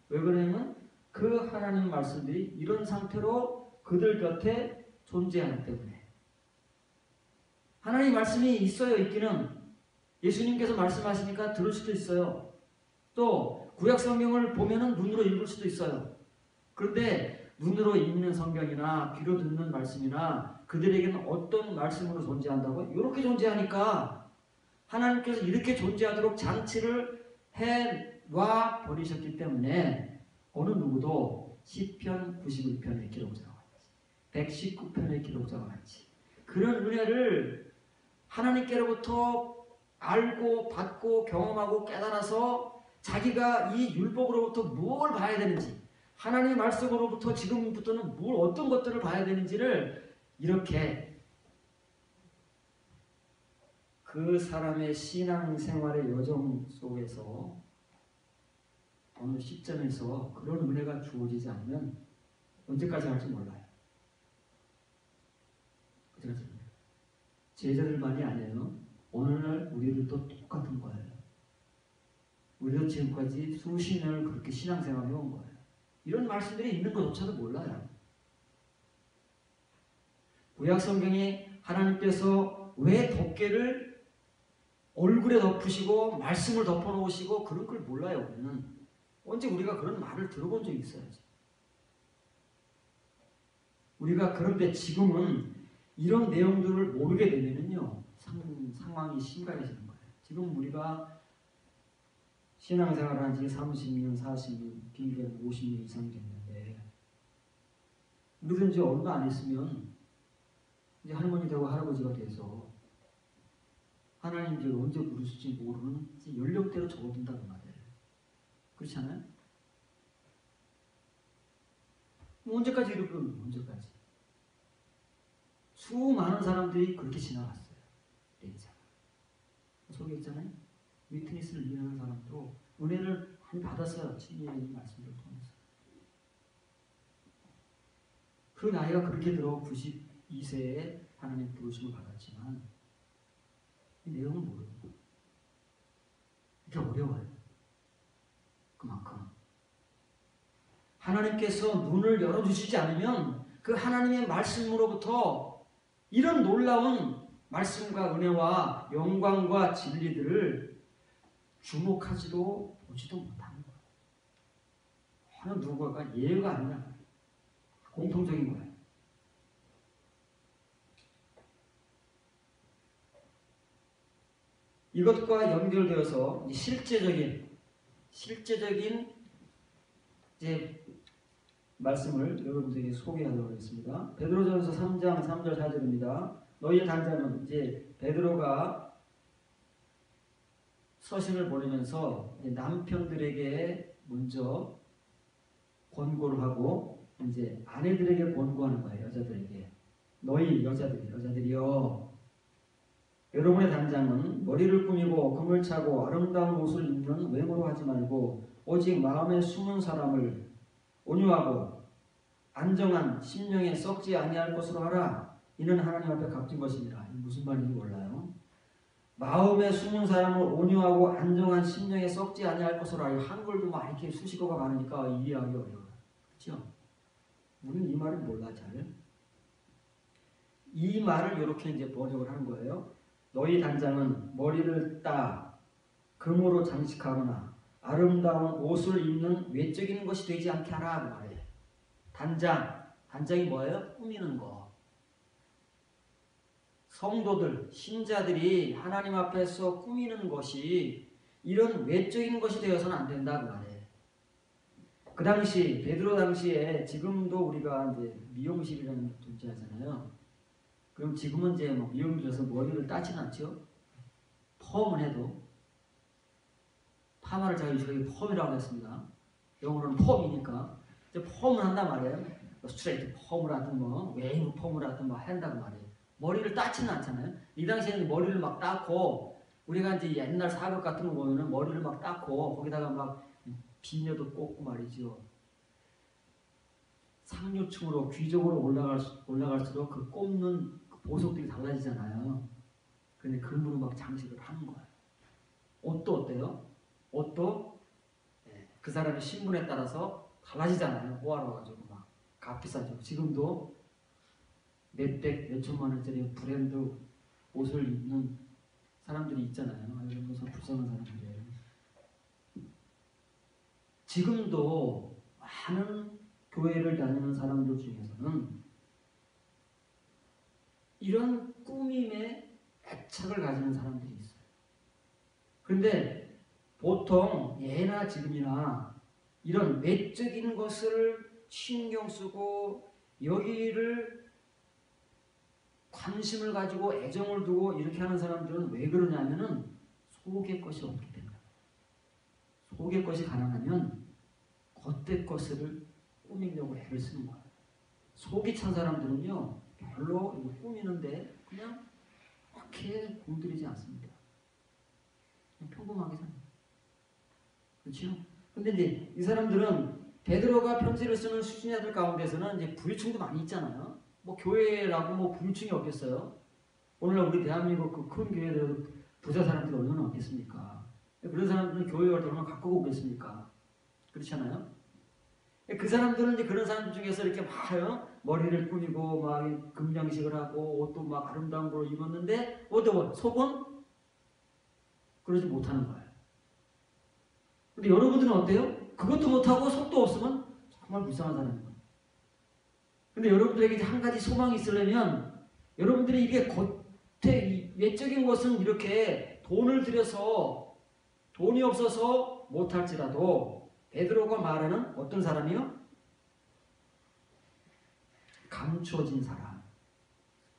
왜 그러냐면 그 하나님 말씀들이 이런 상태로 그들 곁에 존재하기 때문에. 하나님 말씀이 있어요. 있기는 예수님께서 말씀하시니까 들을 수도 있어요. 또 구약 성경을 보면은 눈으로 읽을 수도 있어요. 그런데 눈으로 읽는 성경이나 귀로 듣는 말씀이나 그들에게는 어떤 말씀으로 존재한다고요? 이렇게 존재하니까 하나님께서 이렇게 존재하도록 장치를 해놔 버리셨기 때문에 어느 누구도 시편 91편의 기록자와 같이 119편의 기록자와 같이 그런 은혜를 하나님께로부터 알고 받고 경험하고 깨달아서 자기가 이 율법으로부터 뭘 봐야 되는지 하나님의 말씀으로부터 지금부터는 어떤 것들을 봐야 되는지를 이렇게 그 사람의 신앙생활의 여정 속에서 어느 시점에서 그런 은혜가 주어지지 않으면 언제까지 할지 몰라요. 언제까지 몰라요. 제자들만이 아니에요. 오늘날 우리들도 똑같은 거예요. 우리도 지금까지 수십 년을 그렇게 신앙생활을 해온 거예요. 이런 말씀들이 있는 것조차도 몰라요. 구약성경에 하나님께서 왜 덮개를 얼굴에 덮으시고 말씀을 덮어놓으시고 그런 걸 몰라요. 우리는 언제 우리가 그런 말을 들어본 적이 있어야지. 우리가 그런데 지금은 이런 내용들을 모르게 되면은요 상황이 심각해지는 거예요. 지금 우리가 신앙생활을 한 지 30년, 40년, 길게는 50년 이상 됐는데 우리도 이제 얼마 안 있으면 이제 할머니 되고 할아버지가 돼서 하나님 이제 언제 부르실지 모르는 연령대로 접어든다는 말이에요. 그렇지 않아요? 언제까지 이렇게 언제까지? 수많은 사람들이 그렇게 지나갔어요. 인생. 속에 있잖아요. 위트니스를 이해하는 사람도 은혜를 많이 받았어요. 친구의 말씀을 통해서. 그 나이가 그렇게 들어 92세에 하나님 부르심을 받았지만 이 내용을 모르는 거예요. 이게 어려워요. 그만큼 하나님께서 눈을 열어주시지 않으면 그 하나님의 말씀으로부터 이런 놀라운 말씀과 은혜와 영광과 진리들을 주목하지도 보지도 못하는 거예요. 어느 누구가 예외가 아니라 공통적인 거예요. 이것과 연결되어서 실제적인 이제 말씀을 여러분들에게 소개하도록 하겠습니다. 베드로전서 3장 3절 4절입니다. 너희 단장은 이제 베드로가 서신을 보내면서 남편들에게 먼저 권고를 하고 이제 아내들에게 권고하는 거예요. 여자들에게. 너희 여자들이요. 여러분의 단장은 머리를 꾸미고 금을 차고 아름다운 옷을 입는 외모로 하지 말고 오직 마음에 숨은 사람을 온유하고 안정한 심령에 썩지 아니할 것으로 하라. 이는 하나님 앞에 값진 것입니다. 무슨 말인지 몰라요. 마음에 숨은 사람을 온유하고 안정한 심령에 썩지 아니할 것으로 하라. 한글도 막 이렇게 수식어가 많으니까 이해하기 어려워요. 그렇죠? 우리는 이 말을 몰라 잘. 이 말을 이렇게 이제 번역을 한 거예요. 너희 단장은 머리를 따 금으로 장식하거나 아름다운 옷을 입는 외적인 것이 되지 않게 하라 그 말이에요. 단장이 뭐예요? 꾸미는 거. 성도들, 신자들이 하나님 앞에서 꾸미는 것이 이런 외적인 것이 되어서는 안 된다 그 말이에요. 그 당시 베드로 당시에 지금도 우리가 이제 미용실이라는 게 존재하잖아요. 그럼 지금은 이제 뭐 미용실에서 머리를 따진 않죠. 펌을 해도 파마를 저희 펌이라고 했습니다. 영어로는 펌이니까 이제 펌을 한단 말이에요. 스트레이트 펌을 하든 뭐 웨이브 펌을 하든 뭐 한다고 말이에요. 머리를 따지는 않잖아요. 이 당시에는 머리를 막 닦고 우리가 이제 옛날 사극 같은 거 보면은 머리를 막 닦고 거기다가 막 비녀도 꽂고 말이죠. 상류층으로 귀족으로 올라갈수록 그 꼽는 그 보석들이 달라지잖아요. 근데 금으로 막 장식을 하는 거예요. 옷도 어때요? 옷도 그 사람의 신분에 따라서 달라지잖아요. 호화로워가지고 막 값비싸죠. 지금도 몇백, 몇천만 원짜리 브랜드 옷을 입는 사람들이 있잖아요. 이런 것은 불쌍한 사람들이에요. 지금도 많은 교회를 다니는 사람들 중에서는 이런 꾸밈에 애착을 가지는 사람들이 있어요. 그런데 보통 예나 지금이나 이런 외적인 것을 신경 쓰고 여기를 관심을 가지고 애정을 두고 이렇게 하는 사람들은 왜 그러냐면은 속의 것이 없기 때문에. 속의 것이 가난하면 겉의 것을 꾸미려고 애를 쓰는 거예요. 속이 찬 사람들은요 별로 꾸미는데 그냥 그렇게 공들이지 않습니다. 그냥 평범하게 삽니다. 그렇죠? 근데 이제 이 사람들은 베드로가 편지를 쓰는 수신자들 가운데서는 이제 부유층도 많이 있잖아요. 뭐 교회라고 뭐 부유층이 없겠어요? 오늘날 우리 대한민국 그 큰 교회들도 부자 사람들이 얼마나 없겠습니까? 그런 사람들은 교회 활동을 갖고 오겠습니까? 그렇잖아요? 그 사람들은 이제 그런 사람들 중에서 이렇게 막 머리를 꾸미고 막 금장식을 하고 옷도 막 아름다운 걸 입었는데 어떤 속은 그러지 못하는 거예요. 근데 여러분들은 어때요? 그것도 못하고 속도 없으면 정말 불쌍한 사람이에요. 근데 여러분들에게 이제 한 가지 소망이 있으려면 여러분들이 이게 겉에 외적인 것은 이렇게 돈을 들여서 돈이 없어서 못할지라도 베드로가 말하는 어떤 사람이요? 감춰진 사람,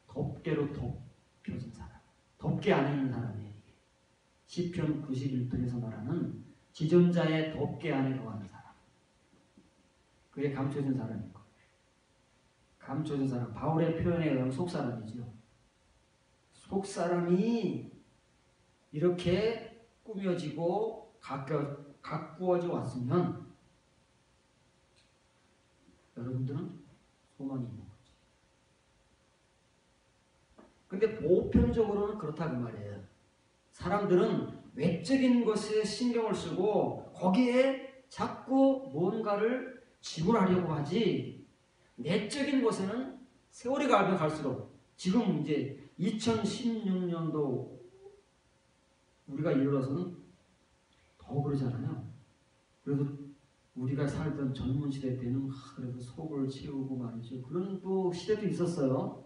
덮개로 덮여진 사람, 덮개 안에 있는 사람이에요. 시편 91편에서 말하는 지존자의 덮개 안에 거하는 사람, 그게 감춰진 사람이고, 감춰진 사람, 바울의 표현에 의하면 속사람이죠. 속사람이 이렇게 꾸며지고 가꾸어져 왔으면 여러분들은 소망이 있는 거죠. 근데 보편적으로는 그렇다 그 말이에요. 사람들은 외적인 것에 신경을 쓰고 거기에 자꾸 뭔가를 지불하려고 하지 내적인 것에는 세월이 가면 갈수록 지금 이제 2016년도 우리가 이르러서는 더 그러잖아요. 그래도 우리가 살던 젊은 시대 때는 그래도 속을 채우고 말이죠. 그런 또 시대도 있었어요.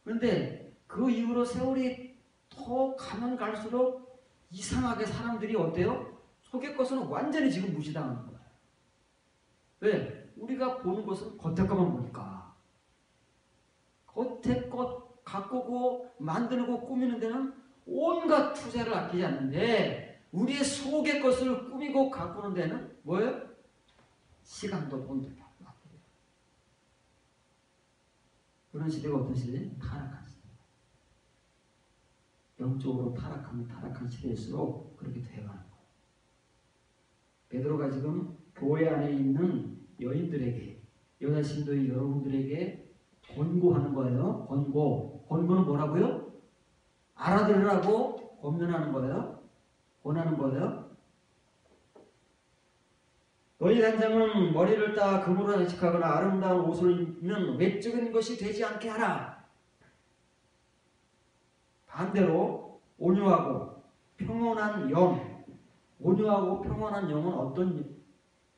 그런데 그 이후로 세월이 더 가면 갈수록 이상하게 사람들이 어때요? 속의 것은 완전히 지금 무시당하는 거예요. 왜? 우리가 보는 것은 겉에 것만 보니까. 겉에 것 가꾸고 만들고 꾸미는 데는 온갖 투자를 아끼지 않는데 우리의 속의 것을 꾸미고 가꾸는 데는 뭐예요? 시간도 돈도 아끼고. 그런 시대가 어떤 시대예요? 타락한 시대. 영적으로 타락한 시대일수록 그렇게 되어가는 거예요. 베드로가 지금 교회 안에 있는 여인들에게, 여자 신도의 여러분들에게 권고하는 거예요. 권고는 뭐라고요? 알아들으라고 권면하는 거예요. 권하는 거예요. 너희 단장은 머리를 따 금으로 장식하거나 아름다운 옷을 입는 외적인 것이 되지 않게 하라. 반대로 온유하고 평온한 영, 온유하고 평온한 영은 어떤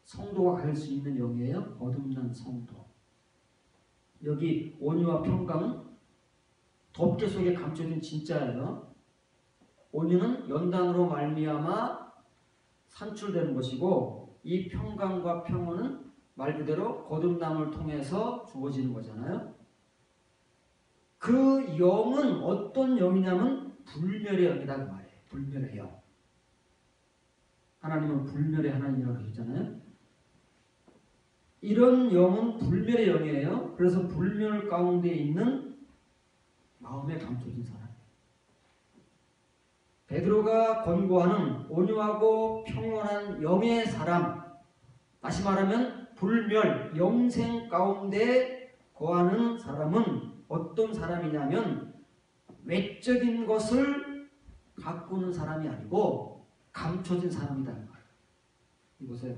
성도가 가질 수 있는 영이에요? 거듭난 성도. 여기 온유와 평강은 덮개 속에 감춰진 진짜예요. 온유는 연단으로 말미암아 산출되는 것이고 이 평강과 평온은 말 그대로 거듭남을 통해서 주어지는 거잖아요. 그 영은 어떤 영이냐면 불멸의 영이다 그 말이에요. 불멸의 영. 하나님은 불멸의 하나님이라고 하셨잖아요. 이런 영은 불멸의 영이에요. 그래서 불멸 가운데 있는 마음에 감춰진 사람. 베드로가 권고하는 온유하고 평온한 영의 사람, 다시 말하면 불멸, 영생 가운데 거하는 사람은 어떤 사람이냐면 외적인 것을 가꾸는 사람이 아니고 감춰진 사람이다. 이곳에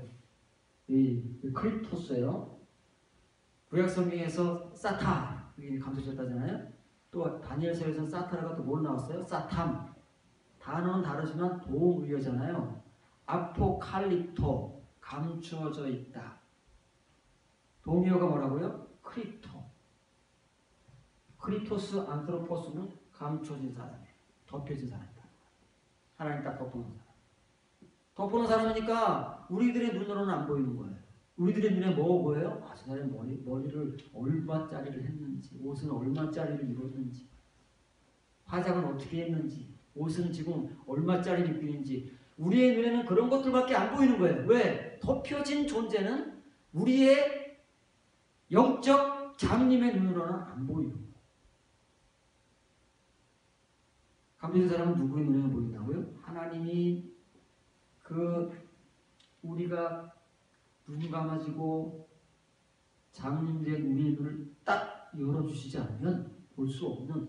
이 크리토스예요. 구약 성경에서 사타 이게 감춰졌다잖아요. 또 다니엘서에서는 사타라가 또 뭘 나왔어요? 사탐. 단어는 다르지만 도움의어잖아요. 아포칼립토 감추어져 있다. 동의어가 뭐라고요? 크리토. 크리토스 안트로포스는 감춰진 사람이에요. 덮여진 사람이다. 하나님 딱 덮어놓은 사람. 덮어놓은 사람이니까 우리들의 눈으로는 안 보이는 거예요. 우리들의 눈에 뭐 보여요? 아, 저 사람이 머리를 얼마짜리를 했는지, 옷은 얼마짜리를 입었는지, 화장은 어떻게 했는지, 옷은 지금 얼마짜리 입고 있는지 우리의 눈에는 그런 것들밖에 안 보이는 거예요. 왜? 덮여진 존재는 우리의 영적 장님의 눈으로는 안 보이는 거예요. 감춰진 사람은 누구의 눈에 보인다고요? 하나님이 우리가 눈 감아지고 장님된 우리의 눈을 딱 열어주시지 않으면 볼 수 없는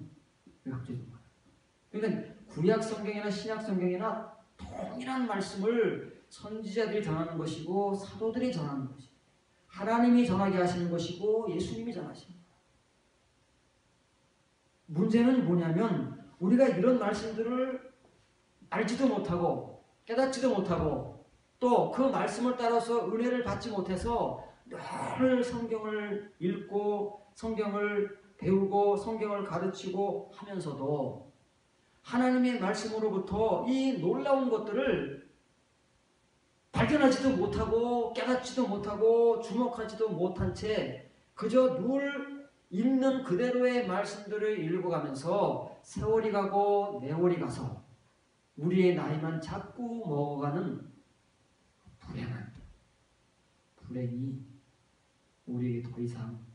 감춰진 거예요. 그러니까 구약 성경이나 신약 성경이나 동일한 말씀을 선지자들이 전하는 것이고 사도들이 전하는 것이고 하나님이 전하게 하시는 것이고 예수님이 전하시는 거예요. 문제는 뭐냐면 우리가 이런 말씀들을 알지도 못하고 깨닫지도 못하고 또 그 말씀을 따라서 은혜를 받지 못해서 늘 성경을 읽고 성경을 배우고 성경을 가르치고 하면서도 하나님의 말씀으로부터 이 놀라운 것들을 발견하지도 못하고 깨닫지도 못하고 주목하지도 못한 채 그저 늘 읽는 그대로의 말씀들을 읽어가면서 세월이 가고 내월이 가서 우리의 나이만 자꾸 먹어가는 불행한 불행이 우리에게 더 이상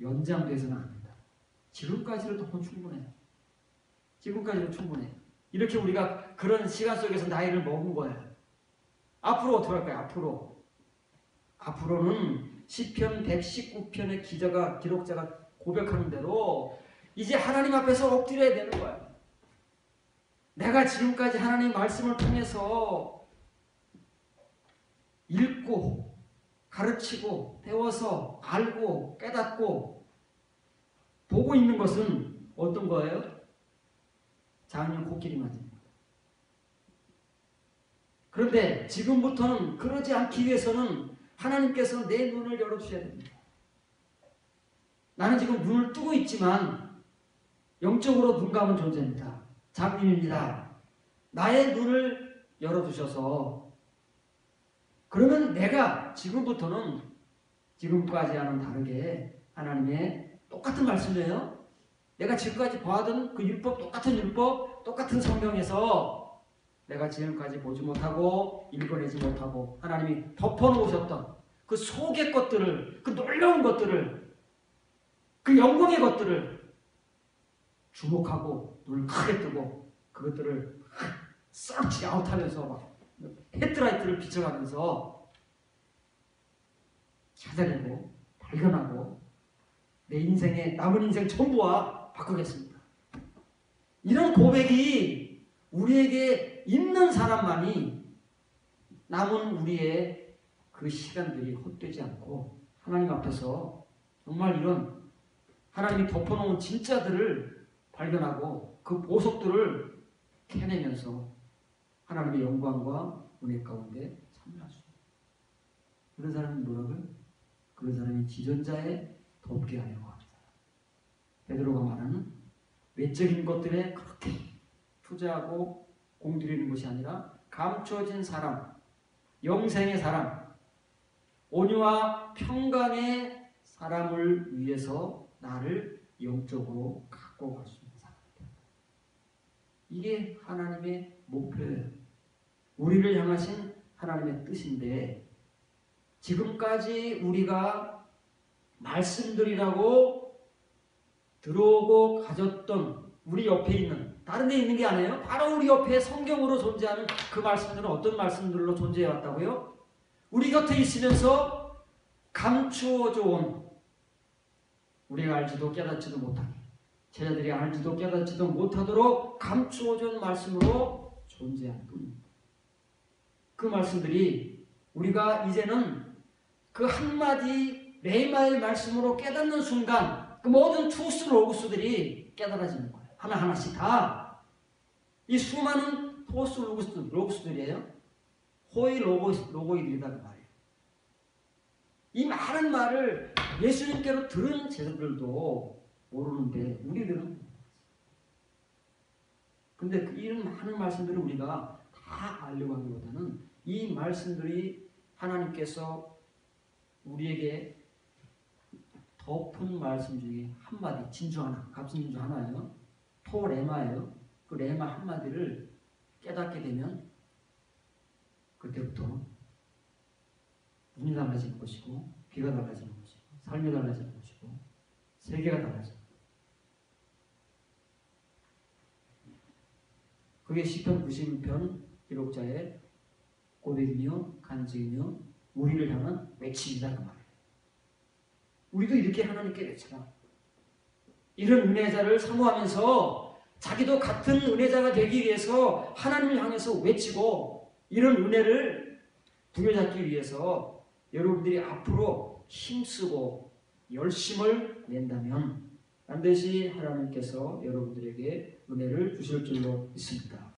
연장돼서는 안 된다. 지금까지도 더 충분해요. 지금까지도 충분해요. 이렇게 우리가 그런 시간 속에서 나이를 먹은 거예요. 앞으로 어떻게 할까요? 앞으로는 시편 119편의 기록자가 고백하는 대로 이제 하나님 앞에서 엎드려야 되는 거예요. 내가 지금까지 하나님 말씀을 통해서 읽고 가르치고 배워서 알고 깨닫고 보고 있는 것은 어떤 거예요? 장님 코끼리 맞은 거. 그런데 지금부터는 그러지 않기 위해서는 하나님께서 내 눈을 열어주셔야 됩니다. 나는 지금 눈을 뜨고 있지만 영적으로 눈 감은 존재입니다. 장님입니다. 나의 눈을 열어주셔서 그러면 내가 지금부터는 지금까지와는 다르게 하나님의 똑같은 말씀이에요. 내가 지금까지 봐왔던 그 율법, 똑같은 율법, 똑같은 성경에서 내가 지금까지 보지 못하고 읽어내지 못하고 하나님이 덮어놓으셨던 그 속의 것들을, 그 놀라운 것들을, 그 영광의 것들을 주목하고 눈을 크게 뜨고 그것들을 서치 아웃하면서 막 헤드라이트를 비춰가면서 찾아내고 발견하고 내 인생의 남은 인생 전부와 바꾸겠습니다. 이런 고백이 우리에게 있는 사람만이 남은 우리의 그 시간들이 헛되지 않고 하나님 앞에서 정말 이런 하나님이 덮어놓은 진짜들을 발견하고 그 보석들을 캐내면서 하나님의 영광과 은혜 가운데 참여할 수 있는 그런 사람이 뭐라고요? 그런 사람이 지존자에 덮게 하려고 합니다. 베드로가 말하는 외적인 것들에 그렇게 투자하고 공들이는 것이 아니라 감춰진 사람, 영생의 사람, 온유와 평강의 사람을 위해서 나를 영적으로 갖고 갈 수 있는 사람이다. 이게 하나님의 목표예요. 우리를 향하신 하나님의 뜻인데 지금까지 우리가 말씀들이라고 들어오고 가졌던 우리 옆에 있는 다른 데 있는 게 아니에요. 바로 우리 옆에 성경으로 존재하는 그 말씀들은 어떤 말씀들로 존재해 왔다고요? 우리 곁에 있으면서 감추어져 온 우리가 알지도 깨닫지도 못하게 제자들이 알지도 깨닫지도 못하도록 감추어져 온 말씀으로 존재하는 분입니다. 그 말씀들이 우리가 이제는 그 한마디 레마의 말씀으로 깨닫는 순간 그 모든 투스 로고스들이 깨달아지는 거예요. 하나하나씩 다. 이 수많은 토스 로고스들이에요. 호의 로고이들이다 그 말이에요. 이 많은 말을 예수님께로 들은 제자들도 모르는데 우리들은 근데 이런 많은 말씀들을 우리가 다 알려고 하기보다는 이 말씀들이 하나님께서 우리에게 덮은 말씀 중에 한마디, 진주 하나, 값진 진주 하나예요. 토레마예요. 그 레마 한마디를 깨닫게 되면 그때부터 눈이 달라지는 것이고 귀가 달라지는 것이고 삶이 달라지는 것이고 세계가 달라지는 것이고 그게 시편 91편 기록자의 고백이며 간증이며 우리를 향한 외침이다 그 말이에요. 우리도 이렇게 하나님께 외쳐라. 이런 은혜자를 사모하면서 자기도 같은 은혜자가 되기 위해서 하나님을 향해서 외치고 이런 은혜를 부여잡기 위해서 여러분들이 앞으로 힘쓰고 열심을 낸다면 반드시 하나님께서 여러분들에게 은혜를 주실 줄로 믿습니다.